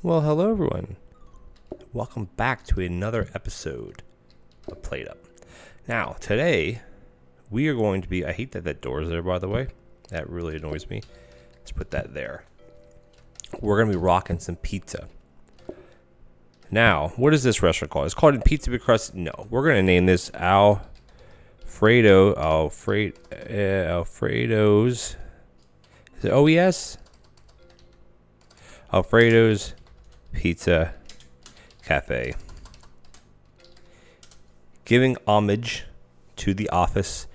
Well, hello everyone. Welcome back to another episode of PlateUp. Now, today we are going to be, I hate that that door is there, by the way. That really annoys me. Let's put that there. We're going to be rocking some pizza. Now, what is this restaurant called? It's called Pizza Because, no, we're going to name this Alfredos. Is it OES? Alfredos Pizza Cafe. Giving homage to The Office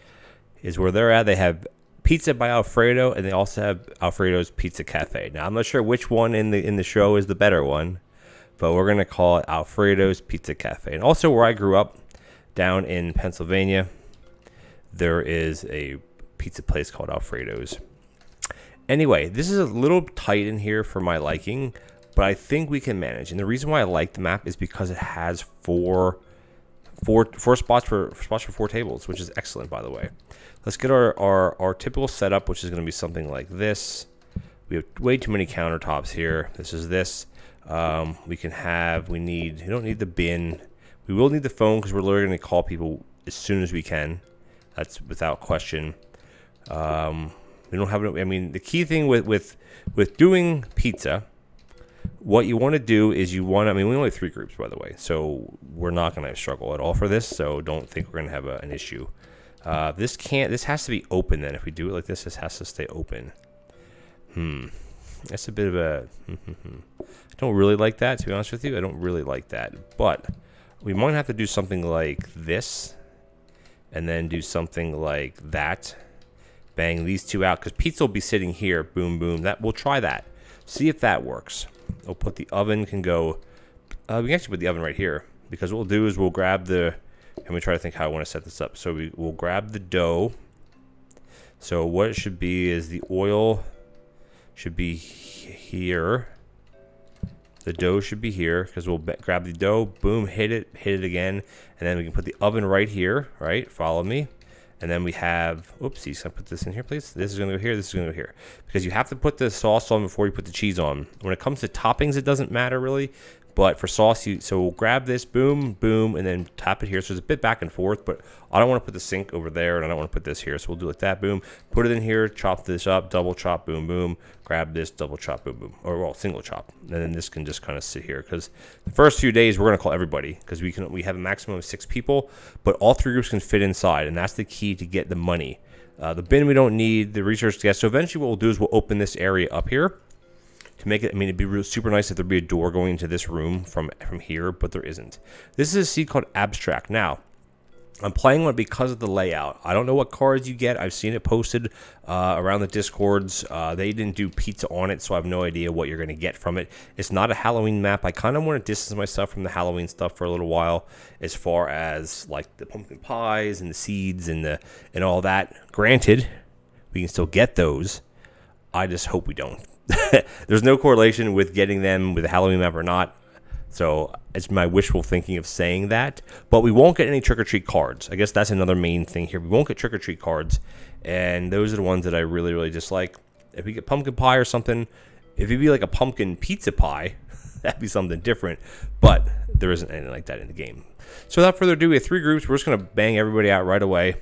is where they're at. They have Pizza by Alfredo, and they also have Alfredo's Pizza Cafe. Now, I'm not sure which one in the show is the better one, but we're gonna call it Alfredo's Pizza Cafe. And also, where I grew up, down in Pennsylvania, there is a pizza place called Alfredo's. Anyway, this is a little tight in here for my liking, but I think we can manage. And the reason why I like the map is because it has four spots for four tables, which is excellent, by the way. Let's get our typical setup, which is going to be something like this. We have way too many countertops here. This is this. You don't need the bin. We will need the phone because we're literally going to call people as soon as we can. That's without question. We don't have. The key thing with doing pizza, what you want to do is we only have 3 groups, by the way, so we're not going to struggle at all for this. So don't think we're going to have an issue. This has to be open. Then if we do it like this has to stay open. That's a bit of a. I don't really like that, to be honest with you. I don't really like that, but we might have to do something like this, and then do something like that. Bang these two out, because pizza will be sitting here. Boom, boom. We'll try that. See if that works. We'll put the oven can go. We can actually put the oven right here, because what we'll do is we'll grab the. Let me try to think how I want to set this up. So we'll grab the dough. So what it should be is the oil should be here. The dough should be here, because we'll grab the dough. Boom, hit it again, and then we can put the oven right here. Right, follow me. And then we have, oopsies, can I put this in here, please? This is going to go here, this is going to go here. Because you have to put the sauce on before you put the cheese on. When it comes to toppings, it doesn't matter really. But for sauce, so we'll grab this, boom, boom, and then tap it here. So it's a bit back and forth, but I don't want to put the sink over there, and I don't want to put this here. So we'll do like that, boom. Put it in here, chop this up, double chop, boom, boom. Grab this, double chop, boom, boom. Or, single chop. And then this can just kind of sit here. Because the first few days, we're going to call everybody. Because we have a maximum of 6 people, but all 3 groups can fit inside. And that's the key to get the money. The bin we don't need, the research guest. So eventually what we'll do is we'll open this area up here. To make it, it'd be super nice if there'd be a door going into this room from here, but there isn't. This is a seed called Abstract. Now, I'm playing one because of the layout. I don't know what cards you get. I've seen it posted around the Discords. They didn't do pizza on it, so I have no idea what you're going to get from it. It's not a Halloween map. I kind of want to distance myself from the Halloween stuff for a little while, as far as like the pumpkin pies and the seeds and all that. Granted, we can still get those. I just hope we don't. There's no correlation with getting them with a Halloween map or not, so it's my wishful thinking of saying that. But we won't get any trick-or-treat cards. I guess that's another main thing here. We won't get trick-or-treat cards, and those are the ones that I really, really dislike. If we get pumpkin pie or something, if it'd be like a pumpkin pizza pie, that'd be something different, but there isn't anything like that in the game. So without further ado, we have 3 groups. We're just going to bang everybody out right away,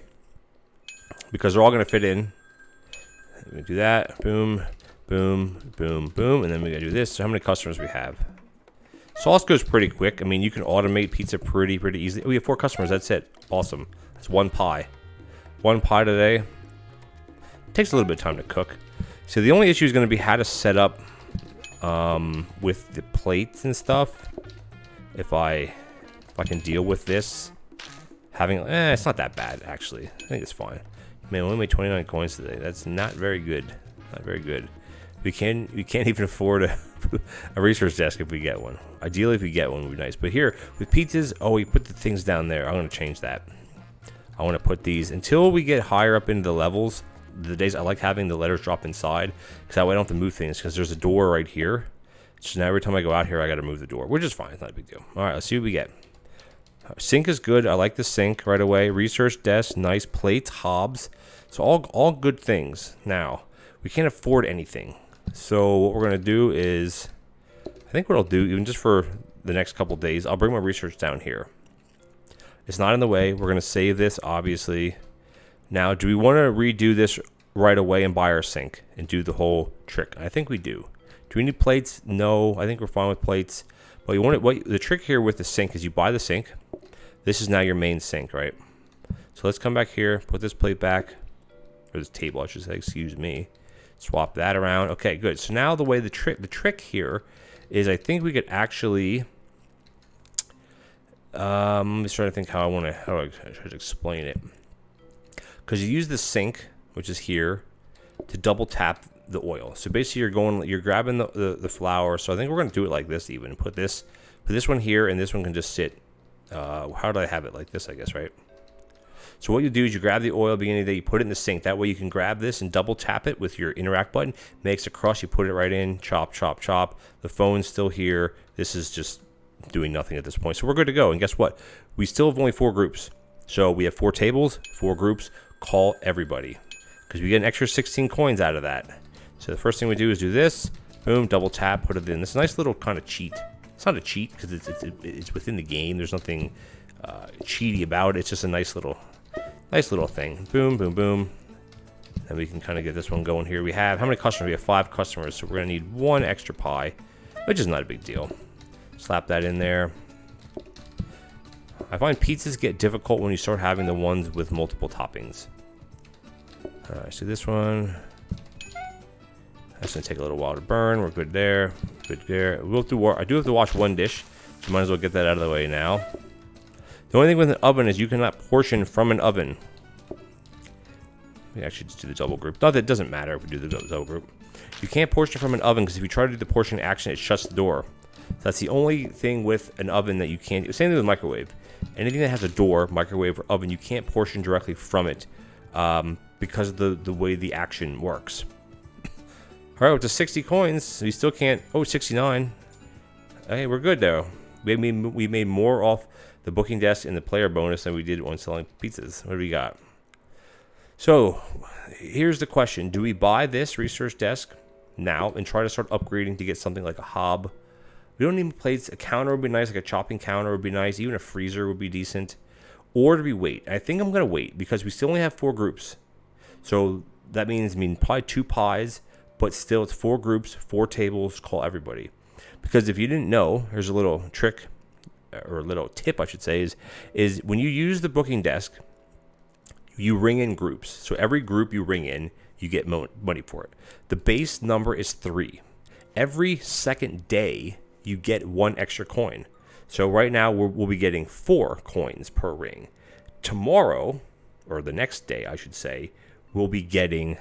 because they're all going to fit in. Let me do that. Boom. Boom, boom, boom, and then we gotta do this. So how many customers we have? Sauce goes pretty quick. You can automate pizza pretty easily. We have 4 customers. That's it. Awesome. That's 1 pie. 1 pie today. It takes a little bit of time to cook. So the only issue is going to be how to set up with the plates and stuff. If I can deal with this, it's not that bad actually. I think it's fine. Man, we only made 29 coins today. That's not very good. Not very good. We can't even afford a research desk if we get one. Ideally, if we get one, would be nice. But here, with pizzas, we put the things down there. I'm going to change that. I want to put these, until we get higher up into the levels, the days I like having the letters drop inside, because that way I don't have to move things, because there's a door right here. So now every time I go out here, I got to move the door, which is fine. It's not a big deal. All right, let's see what we get. Sink is good. I like the sink right away. Research desk, nice. Plates, hobs. So all good things. Now, we can't afford anything. So what we're going to do is, I think what I'll do, even just for the next couple days, I'll bring my research down here. It's not in the way. We're going to save this, obviously. Now, do we want to redo this right away and buy our sink and do the whole trick? I think we do. Do we need plates? No, I think we're fine with plates. But you want it, the trick here with the sink is you buy the sink. This is now your main sink, right? So let's come back here, put this plate back, or this table, I should say, excuse me. Swap that around. Okay, good. So now the way the trick here is I think we could actually, I'm just trying to think how I should explain it. Because you use the sink, which is here, to double tap the oil. So basically you're grabbing the flour. So I think we're going to do it like this even. Put this one here, and this one can just sit. How do I have it? Like this, I guess, right? So what you do is you grab the oil beginning of the day, you put it in the sink. That way you can grab this and double tap it with your interact button. Makes a crust, you put it right in, chop, chop, chop. The phone's still here. This is just doing nothing at this point. So we're good to go. And guess what? We still have only 4 groups. So we have 4 tables, 4 groups. Call everybody. Because we get an extra 16 coins out of that. So the first thing we do is do this. Boom, double tap, put it in. This nice little kind of cheat. It's not a cheat because it's within the game. There's nothing cheaty about it. It's just a nice little thing. Boom, boom, boom. And we can kind of get this one going here. We have, how many customers? We have 5 customers, so we're going to need 1 extra pie, which is not a big deal. Slap that in there. I find pizzas get difficult when you start having the ones with multiple toppings. Alright, so this one, that's going to take a little while to burn. We're good there. Good there. I do have to wash 1 dish, so might as well get that out of the way now. The only thing with an oven is you cannot portion from an oven. We actually just do the double group. Not that it doesn't matter if we do the double group. You can't portion from an oven because if you try to do the portion action, it shuts the door. So that's the only thing with an oven that you can't do. Same thing with a microwave. Anything that has a door, microwave or oven, you can't portion directly from it because of the way the action works. All right, up to 60 coins. We still can't. Oh, 69. Hey, we're good though. We made more off the booking desk and the player bonus than we did on selling pizzas. What do we got? So here's the question. Do we buy this research desk now and try to start upgrading to get something like a hob? We don't need plates. A counter would be nice, like a chopping counter would be nice. Even a freezer would be decent. Or do we wait? I think I'm going to wait because we still only have 4 groups. So that means probably 2 pies, but still it's 4 groups, 4 tables, call everybody. Because if you didn't know, here's a little trick, or a little tip I should say, is when you use the booking desk, you ring in groups. So every group you ring in, you get money for it. The base number is 3. Every second day, you get 1 extra coin. So right now, we'll be getting 4 coins per ring. Tomorrow, or the next day, I should say, we'll be getting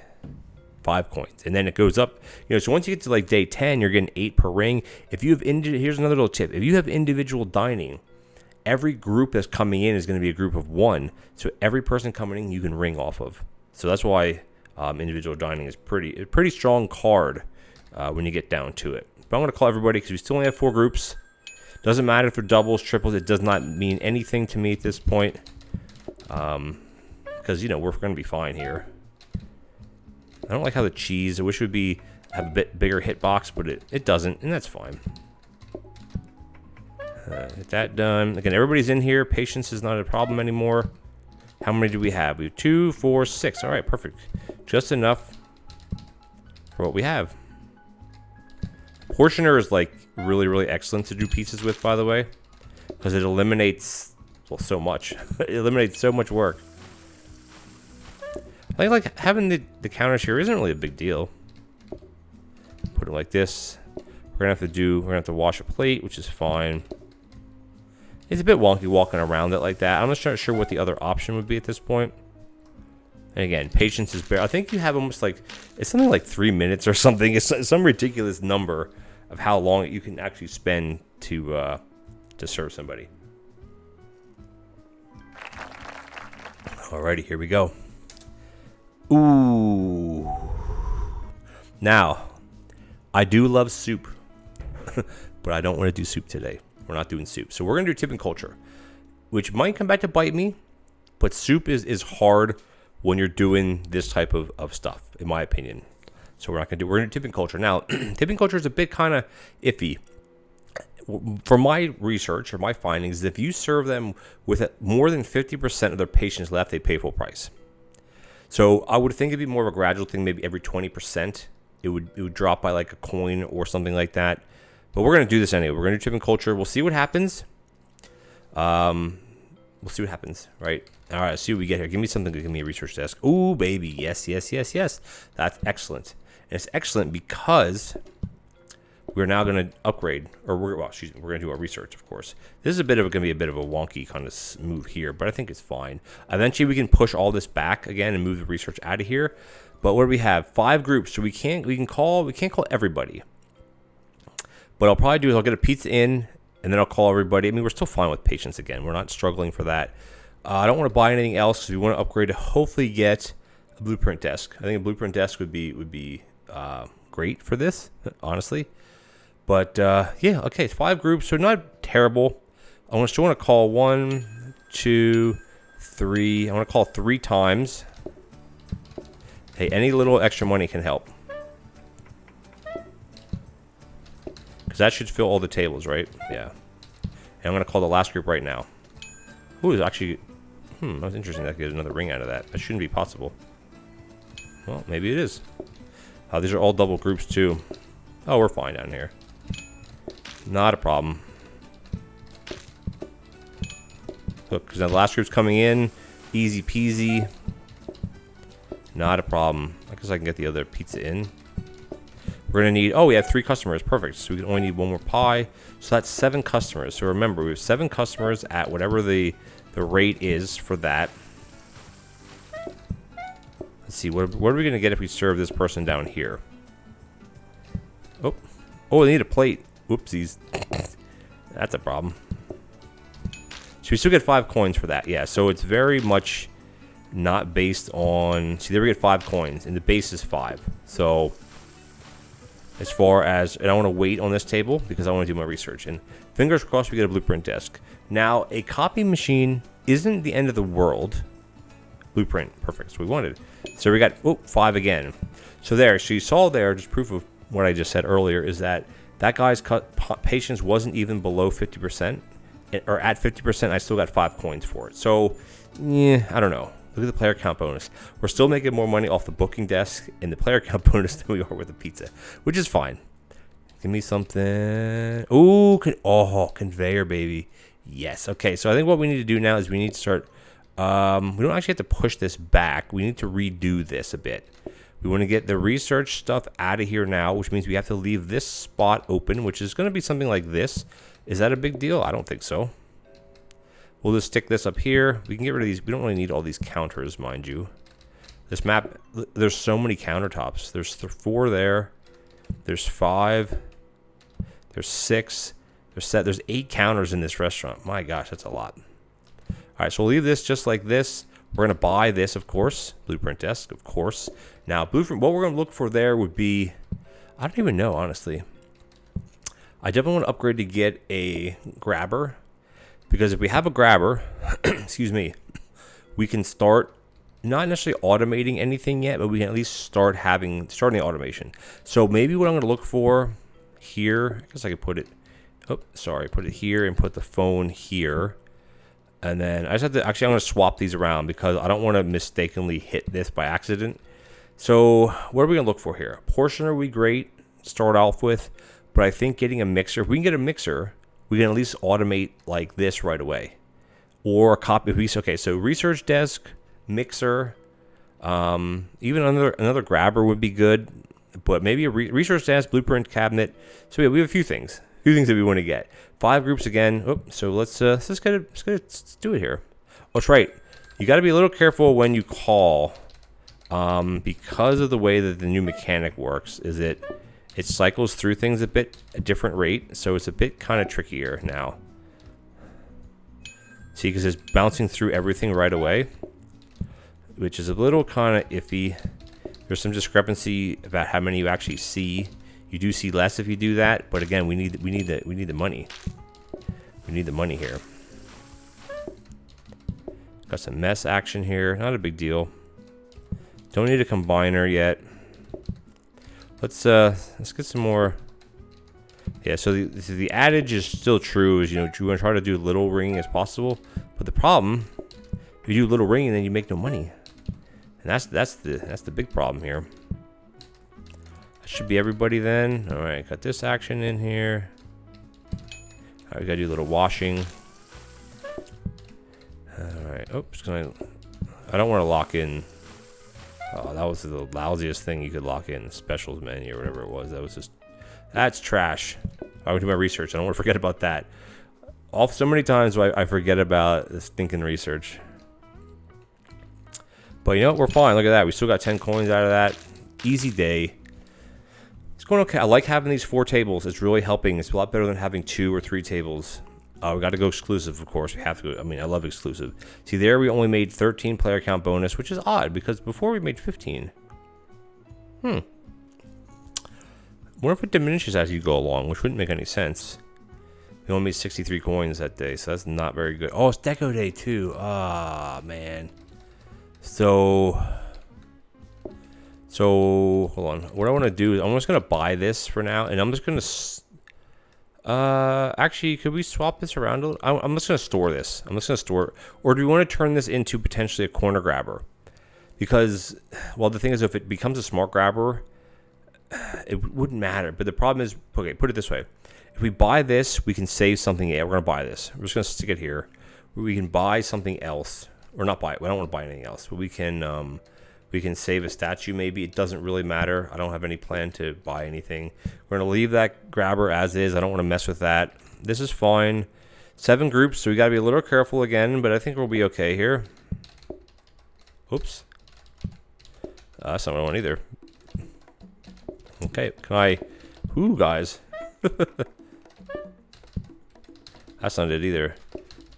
5 coins, and then it goes up. So once you get to like day 10, you're getting 8 per ring. If you have here's another little tip: if you have individual dining, every group that's coming in is going to be a group of 1. So every person coming in, you can ring off of. So that's why individual dining is a pretty strong card when you get down to it. But I'm going to call everybody because we still only have 4 groups. Doesn't matter if they're doubles, triples. It does not mean anything to me at this point. Because we're going to be fine here. I don't like how the cheese, I wish it would have a bit bigger hitbox, but it doesn't, and that's fine. Get that done. Again, everybody's in here. Patience is not a problem anymore. How many do we have? We have 2, 4, 6. All right, perfect. Just enough for what we have. Portioner is like really, really excellent to do pizzas with, by the way, because it eliminates, so much. It eliminates so much work. Like having the counters here isn't really a big deal. Put it like this. We're gonna have to wash a plate, which is fine. It's a bit wonky walking around it like that. I'm just not sure what the other option would be at this point. And again, patience is bare. I think you have almost like, it's something like 3 minutes or something. It's some ridiculous number of how long you can actually spend to serve somebody. Alrighty, here we go. Ooh. Now, I do love soup, but I don't want to do soup today. We're not doing soup. So we're going to do tip and culture, which might come back to bite me, but soup is hard when you're doing this type of stuff, in my opinion. So we're going to do tip and culture. Now, tip and culture is a bit kind of iffy from my research or my findings, if you serve them with more than 50% of their patients left, they pay full price. So I would think it'd be more of a gradual thing. Maybe every 20%, it would drop by like a coin or something like that. But we're gonna do this anyway. We're gonna do tip and culture. We'll see what happens. We'll see what happens, right? All right, let's see what we get here. Give me something to give me a research desk. Ooh, baby, yes, yes, yes, yes. That's excellent. And it's excellent because we're now going to upgrade, or we're going to do our research, of course. This is going to be a bit of a wonky kind of move here, but I think it's fine. Eventually, we can push all this back again and move the research out of here. But what do we have? 5 groups, so we can't call everybody. What I'll probably do is I'll get a pizza in, and then I'll call everybody. I mean, we're still fine with patients again. We're not struggling for that. I don't want to buy anything else because we want to upgrade to hopefully get a blueprint desk. I think a blueprint desk would be great for this, honestly. But yeah, okay, it's 5 groups, so not terrible. I still want to call 1, 2, 3. I want to call 3 times. Hey, any little extra money can help. Because that should fill all the tables, right? Yeah. And I'm going to call the last group right now. Ooh, it's actually... that was interesting. I could get another ring out of that. That shouldn't be possible. Well, maybe it is. These are all double groups, too. Oh, we're fine down here. Not a problem. Look, because the last group's coming in. Easy peasy. Not a problem. I guess I can get the other pizza in. We're going to need... Oh, we have 3 customers. Perfect. So we can only need 1 more pie. So that's 7 customers. So remember, we have 7 customers at whatever the rate is for that. Let's see. What are we going to get if we serve this person down here? Oh, they need a plate. Whoopsies. That's a problem. So we still get 5 coins for that. Yeah, so it's very much not based on... See, there we get 5 coins, and the base is 5. So... As far as, and I want to wait on this table because I want to do my research. And fingers crossed we get a blueprint desk. Now, a copy machine isn't the end of the world. Blueprint, perfect. So we wanted. So we got 5 again. So there, so you saw there, just proof of what I just said earlier, is that guy's patience wasn't even below 50%, or at 50%. I still got 5 coins for it. So, yeah, I don't know. Look at the player count bonus. We're still making more money off the booking desk and the player count bonus than we are with the pizza, which is fine. Give me something. Ooh, conveyor, baby. Yes. Okay, so I think what we need to do now is we need to start... we don't actually have to push this back. We need to redo this a bit. We want to get the research stuff out of here now, which means we have to leave this spot open, which is going to be something like this. Is that a big deal? I don't think so. We'll just stick this up here. We can get rid of these. We don't really need all these counters, mind you. This map, there's so many countertops. There's 4 there. There's 5. There's 6. There's 8 counters in this restaurant. My gosh, that's a lot. All right, so we'll leave this just like this. We're going to buy this, of course. Blueprint desk, of course. Now, blueprint, what we're going to look for there would be... I don't even know, honestly. I definitely want to upgrade to get a grabber. Because if we have a grabber, excuse me, we can start not necessarily automating anything yet, but we can at least starting the automation. So maybe what I'm going to look for here, I guess I could put it, put it here and put the phone here. And then I just have to, actually I'm going to swap these around because I don't want to mistakenly hit this by accident. So what are we going to look for here? A portioner would be great to start off with, but I think getting a mixer, if we can get a mixer, we can at least automate like this right away. Or a copy. Okay, so research desk, mixer, even another grabber would be good. But maybe a research desk, blueprint cabinet. So yeah, we have a few things that we want to get. 5 groups again. So let's do it here. Oh, that's right. You got to be a little careful when you call, because of the way that the new mechanic works. Is it cycles through things a different rate, so it's a bit kind of trickier now. See, because it's bouncing through everything right away, which is a little kind of iffy. There's some discrepancy about how many you actually see. You do see less if you do that, but again, we need the money. We need the money here. Got some mess action here. Not a big deal. Don't need a combiner yet. Let's get some more Yeah, so the adage is still true, is, you want to try to do little ringing as possible. But the problem, if you do little ringing, then you make no money. And that's the big problem here. That should be everybody then. All right, got this action in here. All right, we got to do a little washing. All right, oops, I don't want to lock in. Oh, that was the lousiest thing you could lock in, specials menu or whatever it was. That's trash. I would do my research. I don't want to forget about that. So many times I forget about this stinking research. But you know what? We're fine. Look at that. We still got 10 coins out of that. Easy day. It's going okay. I like having these 4 tables. It's really helping. It's a lot better than having 2 or 3 tables. We got to go exclusive, of course. We have to go. I mean, I love exclusive. See, there we only made 13 player count bonus, which is odd because before we made 15. Wonder if it diminishes as you go along, which wouldn't make any sense. We only made 63 coins that day, so that's not very good. Oh, it's Deco Day too. Ah, man. So hold on. What I want to do is I'm just gonna buy this for now, and I'm just gonna. Actually, could we swap this around? I'm just gonna store this. I'm just gonna store. Or do we want to turn this into potentially a corner grabber? Because, well, the thing is, if it becomes a smart grabber, it wouldn't matter. But the problem is, okay, put it this way: if we buy this, we can save something. Yeah, we're gonna buy this. We're just gonna stick it here. We can buy something else, or not buy it. We don't want to buy anything else, but we can save a statue. Maybe it doesn't really matter. I don't have any plan to buy anything. We're gonna leave that grabber as is. I don't want to mess with that. This is fine. 7 groups, so we gotta be a little careful again. But I think we'll be okay here. Oops. That's not what I want either. Okay, can I... Ooh, guys. That's not it either.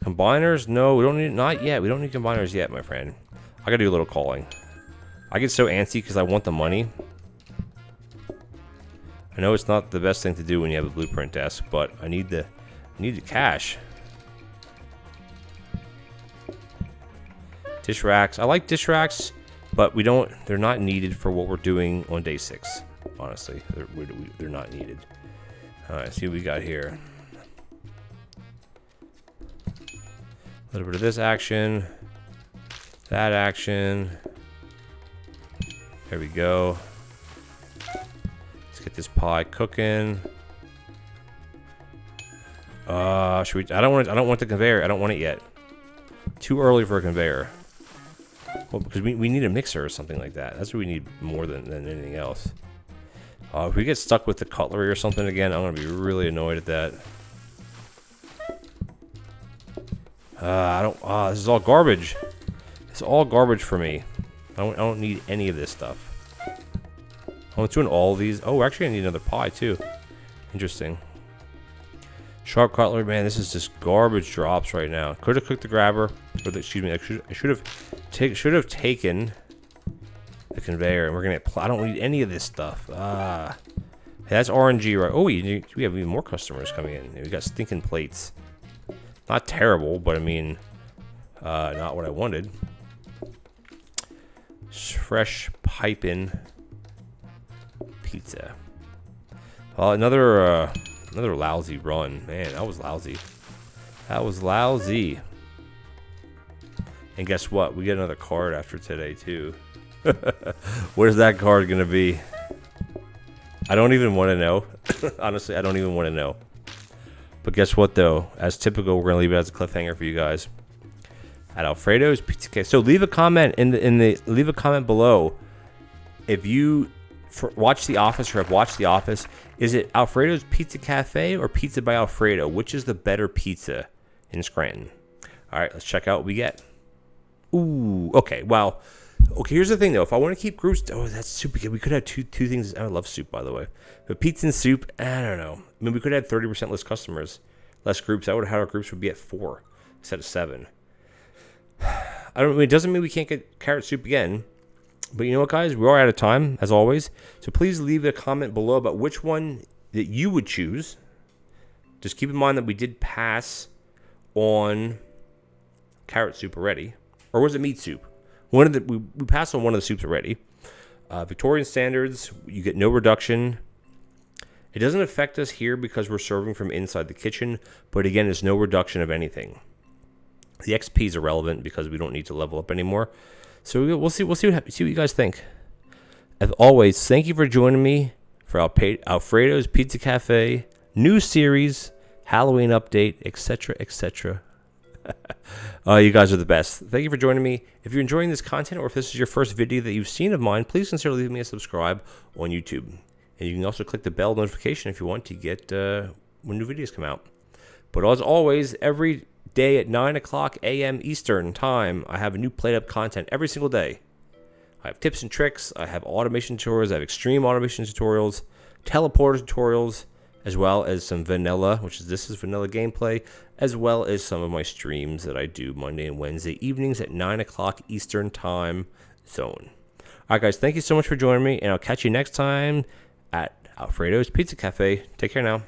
Combiners? No, we don't need... Not yet. We don't need combiners yet, my friend. I gotta do a little calling. I get so antsy because I want the money. I know it's not the best thing to do when you have a blueprint desk, but I need the cash. Dish racks. I like dish racks, but they're not needed for what we're doing on day 6. Honestly, they're not needed. All right, see what we got here. A little bit of this action, that action. There we go. Let's get this pie cooking. Should we? I don't want the conveyor. I don't want it yet. Too early for a conveyor. Well, because we need a mixer or something like that. That's what we need more than anything else. If we get stuck with the cutlery or something again, I'm gonna be really annoyed at that. This is all garbage. It's all garbage for me. I don't need any of this stuff. Oh, it's doing all of these. Oh, actually, I need another pie too. Interesting. Sharp cutlery, man. This is just garbage drops right now. Could have cooked the grabber, or excuse me. I should have taken the conveyor, and we're gonna. I don't need any of this stuff. Hey, that's RNG, right? Oh, we have even more customers coming in. We got stinking plates. Not terrible, but I mean, not what I wanted. Fresh piping pizza. Well, another lousy run. Man, that was lousy. That was lousy. And guess what? We get another card after today too. What is that card gonna be? I don't even want to know. Honestly, I don't even want to know. But guess what though? As typical, we're gonna leave it as a cliffhanger for you guys. At Alfredos Pizza Cafe. So leave a comment leave a comment below if you watch The Office or have watched The Office. Is it Alfredo's Pizza Cafe or Pizza by Alfredo? Which is the better pizza in Scranton? All right, let's check out what we get. Ooh, okay. Well, okay. Here's the thing though. If I want to keep groups, oh, that's super good. We could have two things. I love soup, by the way. But pizza and soup, I don't know. I mean, we could have had 30% less customers, less groups. I would have had our groups would be at 4 instead of 7. It doesn't mean we can't get carrot soup again. But you know what, guys? We are out of time, as always. So please leave a comment below about which one that you would choose. Just keep in mind that we did pass on carrot soup already. Or was it meat soup? We passed on one of the soups already. Victorian standards, you get no reduction. It doesn't affect us here because we're serving from inside the kitchen, but again, there's no reduction of anything. The XP is irrelevant because we don't need to level up anymore. So we'll see what you guys think. As always, thank you for joining me for Alfredo's Pizza Cafe new series, Halloween update, etc., etc. You guys are the best. Thank you for joining me. If you're enjoying this content, or if this is your first video that you've seen of mine, please consider leaving me a subscribe on YouTube. And you can also click the bell notification if you want to get when new videos come out. But as always, every day at 9 o'clock a.m. Eastern time, I have a new PlateUp content every single day. I have tips and tricks, I have automation tutorials, I have extreme automation tutorials, teleporter tutorials, as well as some vanilla, this is vanilla gameplay, as well as some of my streams that I do Monday and Wednesday evenings at 9 o'clock Eastern time zone. All right, guys, thank you so much for joining me, and I'll catch you next time at Alfredo's Pizza Cafe. Take care now.